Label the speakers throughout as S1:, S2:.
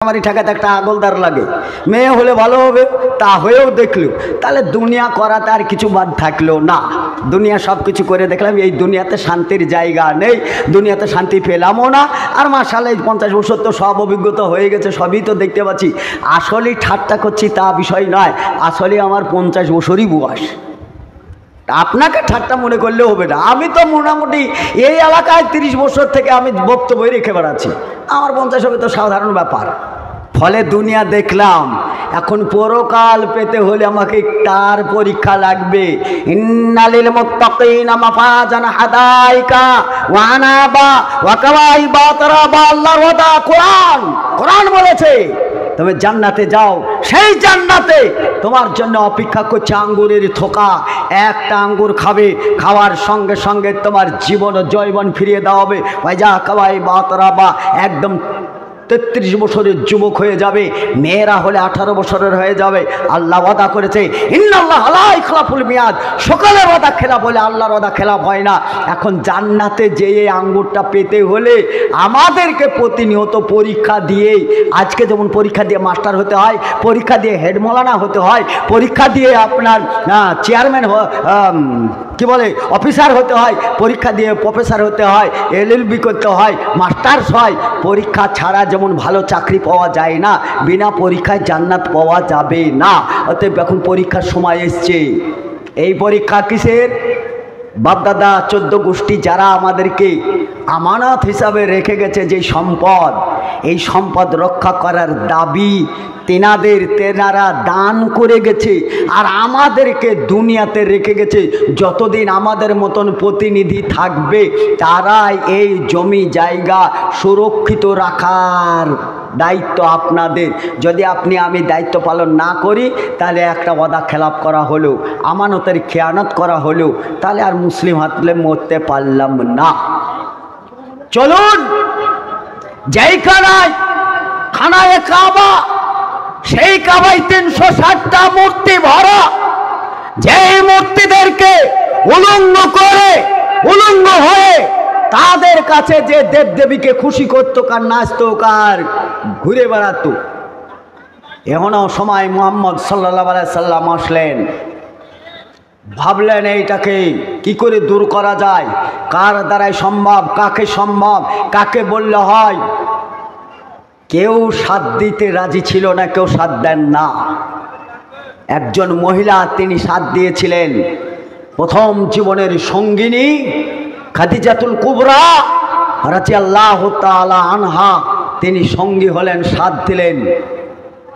S1: আমারই ঠেকাতে একটা আগলদার লাগে, মেয়ে হলে ভালো হবে, তা হয়েও দেখলো, তাহলে দুনিয়া করাতে আর কিছু বাদ থাকলো না। দুনিয়া সব কিছু করে দেখলাম, এই দুনিয়াতে শান্তির জায়গা নেই, দুনিয়াতে শান্তি পেলামও না। আর মাশাআল্লাহ 50 বছর তো সব অভিজ্ঞতা হয়ে গেছে, সবই তো দেখতে পাচ্ছি। আসলেই ঠাট্টা করছি তা বিষয় নয়, আসলে আমার 50 বছরই বয়স। আপনাকে ঠাট্টা মনে করলেও হবে না। আমি তো মোটামুটি এই এলাকায় 30 বছর থেকে আমি বক্তব্য রেখে বেড়াচ্ছি, আমার 50 হবে তো সাধারণ ব্যাপার। ফলে দুনিয়া দেখলাম, এখন পরকাল পেতে হলে আমাকে তার পরীক্ষা লাগবে। ইন্নালিল মুত্তাকিনা মাফাজান হাদাইকা ওয়া আনাবা ওয়া কাওয়াইবা তারাবা। আল্লাহর ওয়াদা, কোরআন বলেছে তুমি জান্নাতে যাও, সেই জান্নাতে তোমার জন্য অপেক্ষা করছে আঙ্গুরের থোকা। একটা আঙ্গুর খাবে, খাওয়ার সঙ্গে সঙ্গে তোমার জীবন ও জৈবন ফিরিয়ে দেওয়া হবে। ওয়াজা কাওয়াইবা তারাবা, একদম 33 বছরের যুবক হয়ে যাবে, মেয়েরা হলে 18 বছরের হয়ে যাবে। আল্লাহ ওয়াদা করেছে, ইন্নাল্লাহ লা ইখলাফুল মিয়াদ। সকালের ওয়াদা খেলাফ হলে আল্লাহর ওয়াদা খেলাফ হয় না। এখন জান্নাতে যেয়ে আঙ্গুরটা পেতে হলে আমাদেরকে প্রতিনিয়ত পরীক্ষা দিয়েই, আজকে যেমন পরীক্ষা দিয়ে মাস্টার হতে হয়, পরীক্ষা দিয়ে হেড মৌলানা হতে হয়, পরীক্ষা দিয়ে আপনার চেয়ারম্যান কি বলে অফিসার হতে হয়, পরীক্ষা দিয়ে প্রফেসর হতে হয়, LLB করতে হয়, মাস্টার্স হয়। পরীক্ষা ছাড়া যেমন ভালো চাকরি পাওয়া যায় না, বিনা পরীক্ষায় জান্নাত পাওয়া যাবে না। অতএব এখন পরীক্ষার সময় এসছে। এই পরীক্ষা কিসের? বাপদাদা 14 গোষ্ঠী যারা আমাদেরকে আমানত হিসাবে রেখে গেছে যে সম্পদ, এই সম্পদ রক্ষা করার দাবি তেনারা দান করে গেছে, আর আমাদেরকে দুনিয়াতে রেখে গেছে। যতদিন আমাদের মতন প্রতিনিধি থাকবে, তারাই এই জমি জায়গা সুরক্ষিত রাখার দায়িত্ব আপনাদের। যদি আমি দায়িত্ব পালন না করি, তাহলে একটা ওয়াদা খেলাপ করা হলো, আমানতের খেয়ানত করা হলো, তাহলে আর মুসলিম হাতলে মরতে পারলাম না। চলুন যেই খানায় কাবা, সেই কাবায় 360টা মূর্তি ভরা, যেই মূর্তিদেরকে উলঙ্গ হয়ে তাদের কাছে যে দেবদেবীকে খুশি করতো, কার নাচতো, কার ঘুরে বেড়াতো। এমনও সময় মুহাম্মদ সাল্লাল্লাহু আলাইহি সাল্লাম আসলেন, ভাবলেন এইটাকে কি করে দূর করা যায়, কার দ্বারাই সম্ভব, কাকে সম্ভব, কাকে বললে হয়। কেউ সাথ দিতে রাজি ছিল না, কেউ সাথ দেন না। একজন মহিলা তিনি সাথ দিয়েছিলেন, প্রথম জীবনের সঙ্গিনী খাদিজাতুল কুবরা রাদিয়াল্লাহু তাআলা আনহা, তিনি সঙ্গী হলেন, সাথ দিলেন।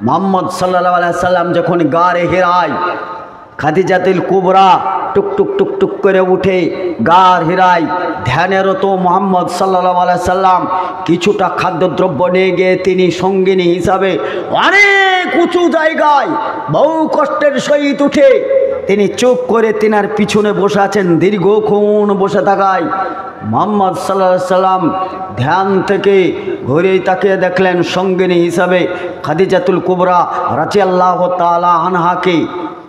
S1: মুহাম্মদ সাল্লাল্লাহু আলাইহি সাল্লাম যখন গারে হিরায়, খাদিজাতুল কুবরা টুকটুক টুকটুক করে উঠে গার হিরায় ধ্যানেরত মুহাম্মদ সাল্লাল্লাহু আলাইহি সাল্লাম কিছুটা খাদ্যদ্রব্য নিয়ে গিয়ে তিনি সঙ্গিনী হিসাবে অনেক উঁচু জায়গায় বহু কষ্টের সহিত উঠে তিনি চুপ করে তিনার পিছনে বসে আছেন। দীর্ঘক্ষণ বসে থাকায় মুহাম্মদ সাল্লাল্লাহু আলাইহি সাল্লাম ধ্যান থেকে ঘুরে তাকিয়ে দেখলেন সঙ্গিনী হিসাবে খাদিজাতুল কুবরা রাদিয়াল্লাহু তাআলা আনহাকে।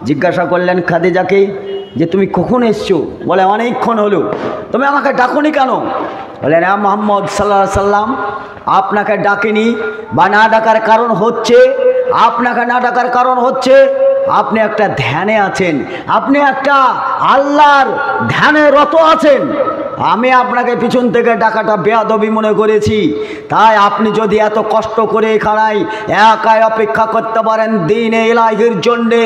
S1: জিজ্ঞাসা করলেন খাদিজাকে যে তুমি কখন এসছো? বলে অনেকক্ষণ হলো। তুমি আমাকে ডাকোনি কেন? বলে না মুহাম্মদ সাল্লাল্লাহু আলাইহি সাল্লাম, আপনাকে ডাকিনি, বা না ডাকার কারণ হচ্ছে, আপনাকে না ডাকার কারণ হচ্ছে আপনি একটা ধ্যানে আছেন, আপনি একটা আল্লাহর ধ্যানে রত আছেন। আমি আপনাকে পিছন থেকে ডাকাটা বেয়াদবি মনে করেছি। তাই আপনি যদি এত কষ্ট করে এখানে একাই অপেক্ষা করতে পারেন দ্বীনে ইলাহির জন্যে,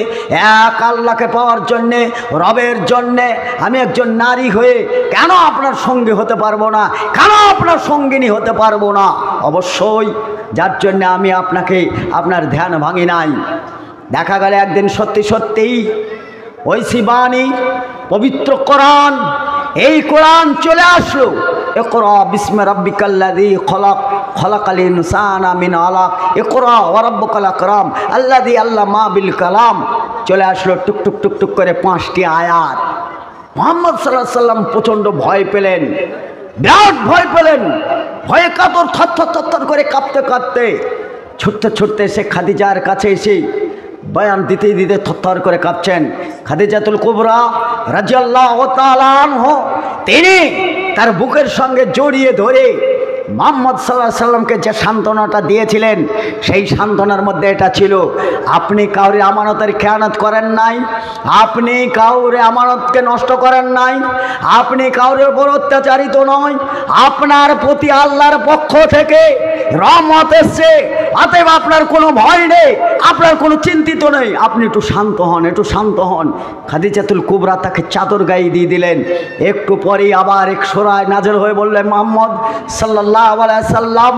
S1: এক আল্লাহকে পাওয়ার জন্যে, রবের জন্যে, আমি একজন নারী হয়ে কেন আপনার সঙ্গী হতে পারবো না, কেন আপনার সঙ্গিনী হতে পারবো না? অবশ্যই, যার জন্য আমি আপনার ধ্যান ভাঙি নাই। দেখা গেল একদিন সত্যি সত্যিই ওই শিবানী পবিত্র কোরআন, এই কোরআন চলে আসলো। ইকরা বিসমি রাব্বিকাল্লাযী খলাক, খলাকাল ইনসানা মিন আলাক, ইকরা ওয়া রাব্বুকাল আকরাম আল্লাযী আল্লামা বিল কালাম। চলে আসলো টুকটুক টুকটুক করে 5টি আয়াত। মুহাম্মদ সাল্লাল্লাহু আলাইহি সাল্লাম প্রচণ্ড ভয় পেলেন, বিরাট ভয় পেলেন। ভয়ে কাতর থরথর করে কাঁপতে কাঁপতে ছুটতে সে খাদিজার কাছে এসে বয়ান দিতে দিতে থরথর করে কাঁপছেন। খাদিজাতুল কুবরা রাদিয়াল্লাহু তাআলা আনহা, তিনি তার বুকের সঙ্গে জড়িয়ে ধরে মুহাম্মদ সাল্লাল্লাহু আলাইহি সাল্লামকে যে সান্ত্বনাটা দিয়েছিলেন সেই সান্ত্বনার মধ্যে এটা ছিল, আপনি কাউরে আমানতের খেয়ানত করেন নাই, আপনি কাউরে আমানতকে নষ্ট করেন নাই, আপনি কাউরে উপর অত্যাচারিত নয়, আপনার প্রতি আল্লাহর পক্ষ থেকে রহমত এসছে, অতএব আপনার কোনো ভয় নেই, আপনার কোনো চিন্তিত নেই, আপনি একটু শান্ত হন, একটু শান্ত হন। খাদিজাতুল কুবরা তাকে চাদর গায়ে দিয়ে দিলেন। একটু পরেই আবার এক সূরায় নাযিল হয়ে বললেন, মুহাম্মদ সাল্লাল্লাহু আলাইহি সাল্লাম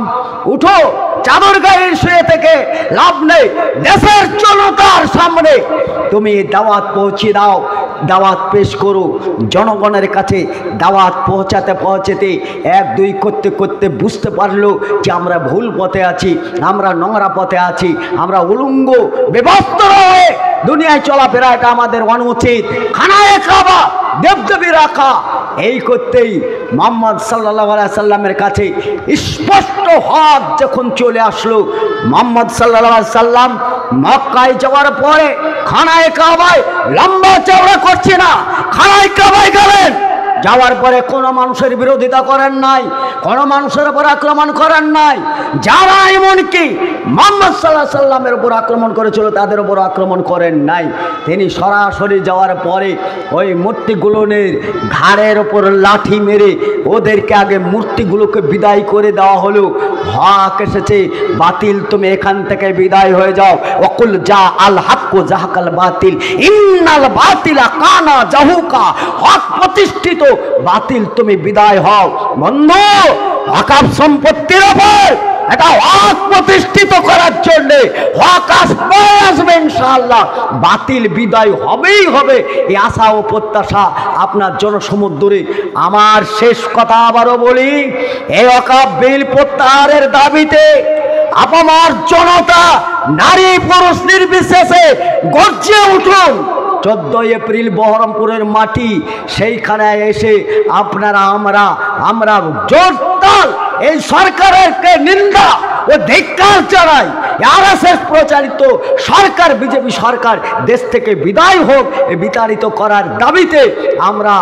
S1: উঠো, চাদর গায়ে শুয়ে থেকে লাভ নেই, দেশের জনতার সামনে তুমি দাওয়াত পৌঁছে দাও, দাওয়াত পেশ করো। জনগণের কাছে দাওয়াত পৌঁছাতে পৌঁছাতে এক দুই করতে করতে বুঝতে পারলো যে আমরা ভুল পথে আছি, আমরা নোংরা পথে আছি, আমরা উলঙ্গ বিবস্ত্র হয়ে দুনিয়ায় চলাফেরা এটা আমাদের অনুচিত, খানায়ে কাবা দেবদেবী রাখা। এই করতেই মুহাম্মদ সাল্লাল্লাহু আলাইহি সাল্লামের কাছে স্পষ্ট হক যখন চলে আসলো, মুহাম্মদ সাল্লাল্লাহু আলাইহি সাল্লাম মক্কায় যাওয়ার পরে খানায়ে কাবায় লম্বা চওড়া করছে না, খানায়ে কাবায় গেলেন, যাওয়ার পরে কোনো মানুষের বিরোধিতা করেন নাই, কোনো মানুষের উপর আক্রমণ করেন নাই, যারা এমনকি মুহাম্মদ সাল্লাল্লাহু আলাইহি সাল্লামের উপর আক্রমণ করেছিল তাদের উপর আক্রমণ করেন নাই। তিনি সরাসরি যাওয়ার পরে ওই মূর্তিগুলোর ঘাড়ের ওপর লাঠি মেরে ওদেরকে আগে মূর্তিগুলোকে বিদায় করে দেওয়া হলো। হক এসেছে, বাতিল তুমি এখান থেকে বিদায় হয়ে যাও। ওয়াকুল জা আল হাক্কু জাহাকাল বাতিল ইন্নাল বাতিলা কানা জাহুকা, হক প্রতিষ্ঠিত, বাতিল তুমি বিদায় হও। বন্ধু, ওয়াকফ সম্পত্তির উপর এটা হক প্রতিষ্ঠিত করার জন্য হক আসবে ইনশাআল্লাহ, বাতিল বিদায় হবেই হবে, এই আশা ও প্রত্যাশা আপনার জনসমুদ্রে। আমার শেষ কথা আবারও বলি, এই ওয়াকফ বিল প্রত্যাহারের দাবিতে আপামর জনতা নারী পুরুষ নির্বিশেষে গর্জে উঠুন। 14 এপ্রিল বহরমপুরের মাটি, সেইখানে এসে আপনারা আমরা জোরদার এই সরকারের নিন্দা ও ধিক্কার জানাই। আরএসএস প্রচারিত সরকার, বিজেপি সরকার দেশ থেকে বিদায় হোক, বিতাড়িত করার দাবিতে আমরা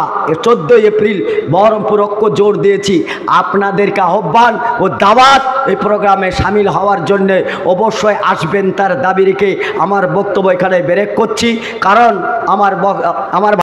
S1: 14 এপ্রিল বহরমপুর ঐক্য জোর দিয়েছি। আপনাদেরকে আহ্বান ও দাওয়াত এই প্রোগ্রামে সামিল হওয়ার জন্য অবশ্যই আসবেন তার দাবি রেখে আমার বক্তব্য এখানে ব্রেক করছি। কারণ আমার